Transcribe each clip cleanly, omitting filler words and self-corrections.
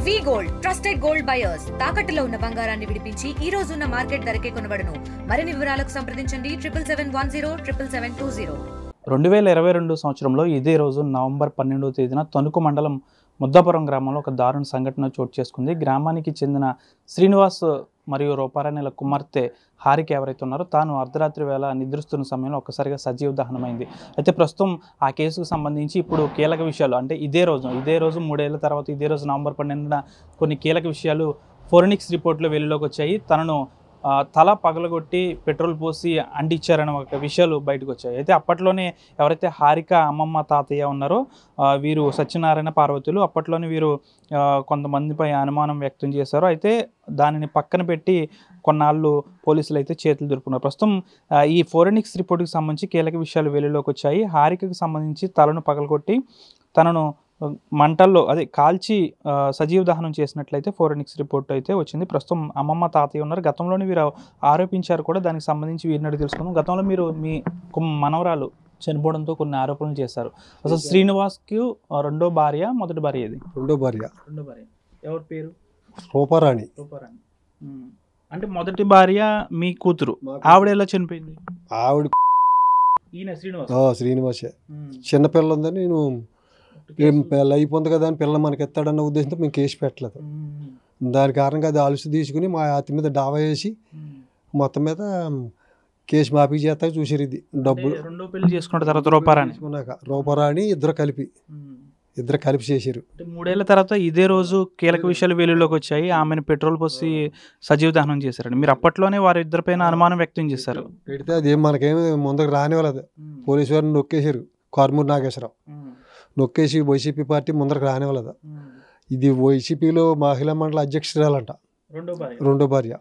వి gold trusted gold buyers తాకట్టులో ఉన్న బంగారాన్ని విడిపించి ఈ రోజు ఉన్న మార్కెట్ ధరకే కొనబడును. మరిన్ని వివరాలకు సంప్రదించండి 7771077720. 2022 సంవత్సరంలో ఇదే రోజు నవంబర్ 12వ తేదీన తణుకు మండలం ముద్దాపురం గ్రామంలో ఒక దారుణ సంఘటన చోటు చేసుకుంది. గ్రామానికి చెందిన శ్రీనివాస్ మరియు రూపారాణిల కుమార్తె హారిక ఎవరైతే ఉన్నారో తాను అర్ధరాత్రి వేళ నిద్రిస్తున్న సమయంలో ఒక్కసారిగా సజీవ దహనమైంది. అయితే ప్రస్తుతం ఆ కేసుకు సంబంధించి ఇప్పుడు కీలక విషయాలు అంటే ఇదే రోజు 3 ఏళ్ల తర్వాత ఇదే రోజు నవంబర్ 12న కొన్ని కీలక విషయాలు ఫోరెన్సిక్ రిపోర్ట్లో వెలుగులోకి వచ్చాయి. తనను తల పగలగొట్టి పెట్రోల్ పోసి అంటించారనే ఒక విషయాలు బయటకు వచ్చాయి. అయితే అప్పట్లోనే ఎవరైతే హారిక అమ్మమ్మ తాతయ్య ఉన్నారో వీరు సత్యనారాయణ పార్వతులు అప్పట్లోనే వీరు కొంతమందిపై అనుమానం వ్యక్తం చేశారు. అయితే దానిని పక్కన పెట్టి కొన్నాళ్ళు పోలీసులు అయితే చేతులు దులుపుకున్నారు. ప్రస్తుతం ఈ ఫోరెన్సిక్ రిపోర్ట్కి సంబంధించి కీలక విషయాలు వెలుగులోకి వచ్చాయి. హారికకు సంబంధించి తలను పగలగొట్టి తనను మంటల్లో కాల్చి సజీవ దహనం చేసినట్లయితే ఫోరెన్సిక్ రిపోర్ట్ అయితే వచ్చింది. ప్రస్తుతం అమ్మమ్మ తాతయ్య ఉన్నారు. గతంలోనే వీరు ఆరోపించారు కూడా. దానికి సంబంధించి వీరిని తెలుసుకుందాం. గతంలో మీరు మీ మనవరాలు చనిపోవడంతో కొన్ని ఆరోపణలు చేశారు. అసలు శ్రీనివాస్కి రెండో భార్య మొదటి భార్య ఏది? రెండో భార్య ఎవరి పేరు? రూపారాణి. అంటే మొదటి భార్య మీ కూతురు, ఆవిడ ఎలా చనిపోయింది? ఆవిడ శ్రీనివాసే. చిన్నపిల్ల ఉందని నేను పిల్ల అయిపోతుంది కదా అని పిల్ల మనకి ఎత్తాడన్న ఉద్దేశంతో మేము కేసు పెట్టలేదు. దాని కారణంగా అది అలుసు తీసుకుని మా అతి మీద డావా వేసి మొత్తం మీద కేసు మాఫీ చేస్తా చూసారు. ఇది డబ్బులు రెండో పెళ్లి చేసుకున్న తర్వాత రూపారాణి ఇద్దరు కలిపి చేశారు. 3 ఏళ్ల తర్వాత ఇదే రోజు కీలక విషయాలు వెలుగులోకి వచ్చాయి. ఆమెను పెట్రోల్ పోసి సజీవ దహనం చేశారండి. మీరు అప్పట్లోనే వారి ఇద్దరిపైన అనుమానం వ్యక్తం చేశారు. పెడితే అదేం మనకేమి ముందుకు రానివ్వలేదు. పోలీసు వారిని నొక్కేశారు. కార్మూర్ నాగేశ్వరరావు నొక్కేసి వైసీపీ పార్టీ ముందరకు రానివ్వలేదు. ఇది వైసీపీలో మహిళా మండలి అధ్యక్షురాలంట రెండో భార్య.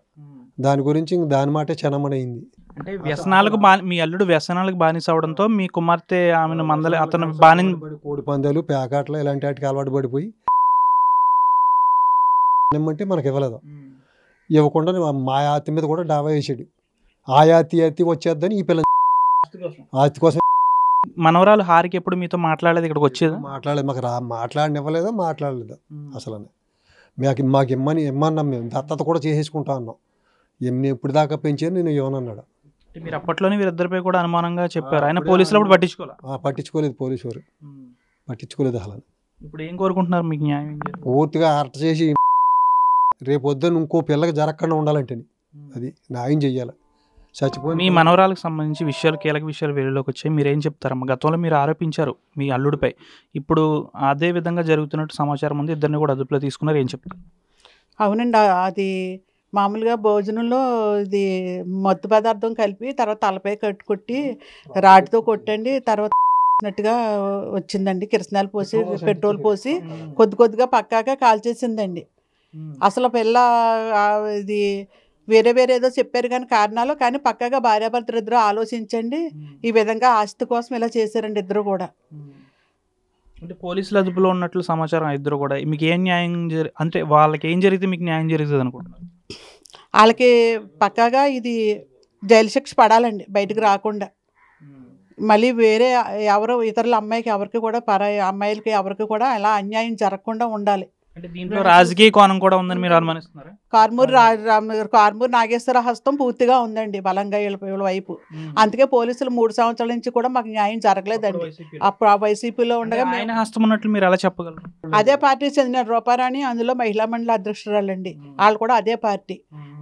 దాని గురించి దాని మాటే చనమనయింది. అంటే వ్యసనాలకు మీ అల్లుడు వ్యసనాలకు బానిస అవడంతో మీ కుమార్తె ఆమెను అతను కోడి పందాలు పేకాట్లు ఇలాంటి వాటికి అలవాటు పడిపోయి ఏమంటే మనకి ఇవ్వలేదు. ఇవ్వకుండా మా ఆతి మీద కూడా డావా వేసాడు. ఆ యాతి వచ్చేద్దని ఈ పిల్ల ఆతి కోసం. మనవరాలు హారిక ఎప్పుడు మీతో మాట్లాడలేదు? ఇక్కడికి వచ్చేది మాట్లాడలేదు. మాకు మాట్లాడలేదు అసలు. మాకు ఇమ్మన్నాం. మేము దత్తత కూడా చేసేసుకుంటా అన్నాం. ఎప్పుడు దాకా పెంచాను నేను ఇవ్వనన్నాడు. మీరు అప్పట్లోనే వీరిద్దరిపై కూడా అనుమానంగా చెప్పారు. ఆయన పోలీసులు అప్పుడు పట్టించుకోలేదు. పోలీసు వారు పట్టించుకోలేదు అసలు. ఇప్పుడు ఏం కోరుకుంటున్నారు? మీకు న్యాయం పూర్తిగా అరెస్ట్ చేసి రేపు వద్దని ఇంకో పిల్లకి జరగకుండా ఉండాలంటే అది న్యాయం చెయ్యాలి. చచ్చిపోయి మీ మనవరాలకు సంబంధించి కీలక విషయాలు వెలుగులోకి వచ్చాయి. మీరేం చెప్తారమ్మా? గతంలో మీరు ఆరోపించారు మీ అల్లుడిపై. ఇప్పుడు అదే విధంగా జరుగుతున్నట్టు సమాచారం ఉంది. ఇద్దరిని కూడా అదుపులో తీసుకున్నారు. ఏం చెప్తారు? అవునండి. అది మామూలుగా భోజనంలో ఇది మత్తు పదార్థం కలిపి తర్వాత తలపై కొట్టి రాటితో కొట్టండి. తర్వాత నట్టుగా వచ్చిందండి. కిరసనాలు పోసి పెట్రోల్ పోసి కొద్దిగా పక్కాగా కాల్చేసిందండి. అసలు పిల్ల ఇది వేరే ఏదో చెప్పారు కానీ కారణాలు, కానీ పక్కాగా భార్యాభర్తలు ఇద్దరు ఆలోచించండి. ఈ విధంగా ఆస్తి కోసం ఇలా చేశారండి ఇద్దరు కూడా. అంటే పోలీసుల అదుపులో ఉన్నట్లు సమాచారం. ఇద్దరు కూడా మీకు ఏం న్యాయం అంటే వాళ్ళకి ఏం జరిగితే మీకు న్యాయం జరుగుతుంది అనుకుంటున్నారు? వాళ్ళకి పక్కాగా ఇది జైలు శిక్ష పడాలండి, బయటకు రాకుండా. మళ్ళీ వేరే ఎవరు ఇతరుల అమ్మాయికి ఎవరికి కూడా అమ్మాయిలకి ఎవరికి కూడా అలా అన్యాయం జరగకుండా ఉండాలి. అంటే దీంట్లో రాజకీయ కోణం కూడా ఉందని మీరు అనుమానిస్తున్నారా? కార్మూర్ నాగేశ్వర హస్తం పూర్తిగా ఉందండి బలంగా వీళ్ళ వైపు. అందుకే పోలీసులు 3 సంవత్సరాల నుంచి కూడా మాకు న్యాయం జరగలేదండి. అప్పుడు ఆ వైసీపీలో ఉండగా హస్తం ఉన్నట్లు మీరు ఎలా చెప్పగలరు? అదే పార్టీ చెందిన రూపారాణి అందులో మహిళా మండలి అధ్యక్షురాలండి. వాళ్ళు కూడా అదే పార్టీ.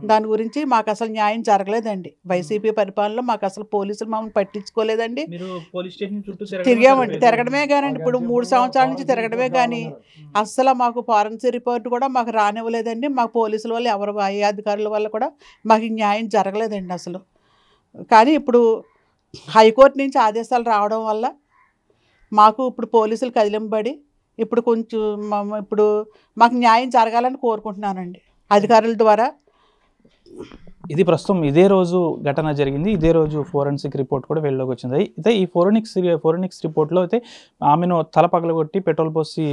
దాని గురించి మాకు అసలు న్యాయం జరగలేదండి. వైసీపీ పరిపాలనలో మాకు అసలు పోలీసులు మమ్మల్ని పట్టించుకోలేదండి. తిరగడమే కానండి. ఇప్పుడు 3 సంవత్సరాల నుంచి తిరగడమే కానీ అసలు మాకు ఫారెన్సిక్ రిపోర్ట్ కూడా మాకు రానివ్వలేదండి. మాకు పోలీసుల వల్ల ఎవరు అధికారుల వల్ల కూడా మాకు న్యాయం జరగలేదండి అసలు. కానీ ఇప్పుడు హైకోర్టు నుంచి ఆదేశాలు రావడం వల్ల మాకు ఇప్పుడు పోలీసులు కదిలింపబడి ఇప్పుడు మాకు న్యాయం జరగాలని కోరుకుంటున్నానండి అధికారుల ద్వారా. ఇది ప్రస్తుతం ఇదే రోజు ఘటన జరిగింది, ఇదే రోజు ఫోరెన్సిక్ రిపోర్ట్ కూడా వెళ్ళలోకి వచ్చింది. అయితే ఈ ఫోరెన్సిక్స్ రిపోర్ట్లో అయితే ఆమెను తల పగలగొట్టి పెట్రోల్ పోసి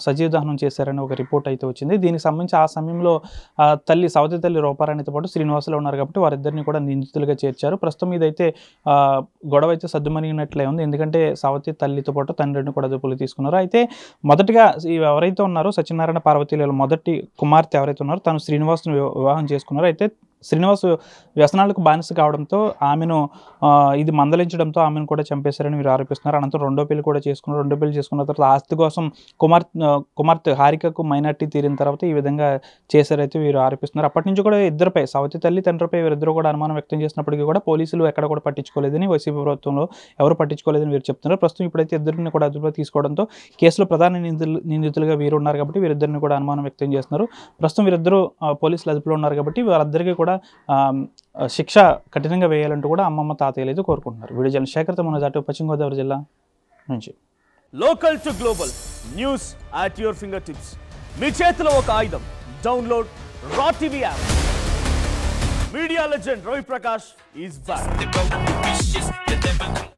సజీవ దహనం చేశారని ఒక రిపోర్ట్ అయితే వచ్చింది. దీనికి సంబంధించి ఆ సమయంలో సవతి తల్లి రూపారాణితో పాటు శ్రీనివాసులు ఉన్నారు కాబట్టి వారిద్దరిని కూడా నిందితులుగా చేర్చారు. ప్రస్తుతం ఇదైతే గొడవ అయితే సద్దుమణిగినట్లే ఉంది, ఎందుకంటే సవతి తల్లితో పాటు తండ్రిని కూడా అదుపులు తీసుకున్నారు. అయితే మొదటిగా ఎవరైతే ఉన్నారో సత్యనారాయణ పార్వతీల మొదటి కుమార్తె ఎవరైతే ఉన్నారో తను శ్రీనివాసును వివాహం చేసుకున్నారు. అయితే శ్రీనివాస్ వ్యసనాలకు బానిస కావడంతో ఆమెను ఇది మందలించడంతో ఆమెను కూడా చంపేశారని వీరు ఆరోపిస్తున్నారు. అనంతరం రెండో పెళ్లి కూడా చేసుకున్నారు. రెండో పెళ్లి చేసుకున్న తర్వాత ఆస్తి కోసం కుమార్తె హారికకు మైనార్టీ తీరిన తర్వాత ఈ విధంగా చేశారైతే వీరు ఆరోపిస్తున్నారు. అప్పటి నుంచి కూడా ఇద్దరిపై సవతి తల్లి తండ్రిపై వీరిద్దరు కూడా అనుమానం వ్యక్తం చేసినప్పటికీ కూడా పోలీసులు ఎక్కడ కూడా పట్టించుకోలేదని, వైసీపీ ప్రభుత్వంలో ఎవరు పట్టించుకోలేదని వీరు చెప్తున్నారు. ప్రస్తుతం ఇప్పుడైతే ఇద్దరిని కూడా అదుపులో తీసుకోవడంతో కేసులో ప్రధాన నిందితులుగా వీరు ఉన్నారు కాబట్టి వీరిద్దరిని కూడా అనుమానం వ్యక్తం చేస్తున్నారు. ప్రస్తుతం వీరిద్దరూ పోలీసులు అదుపులో ఉన్నారు కాబట్టి వారిద్దరికీ కూడా శిక్ష కఠినంగా వేయాలంటూ కూడా అమ్మమ్మ తాతయ్యలు అయితే కోరుకుంటున్నారు. వీడియో జర్నలిస్ట్ శేఖర్తో మనోజ్, పశ్చిమ గోదావరి జిల్లా నుంచి. Local to global news at your finger tips. మీ చేతిలో ఒక ఆయుధం. Download R TV app. Media legend Ravi Prakash is back.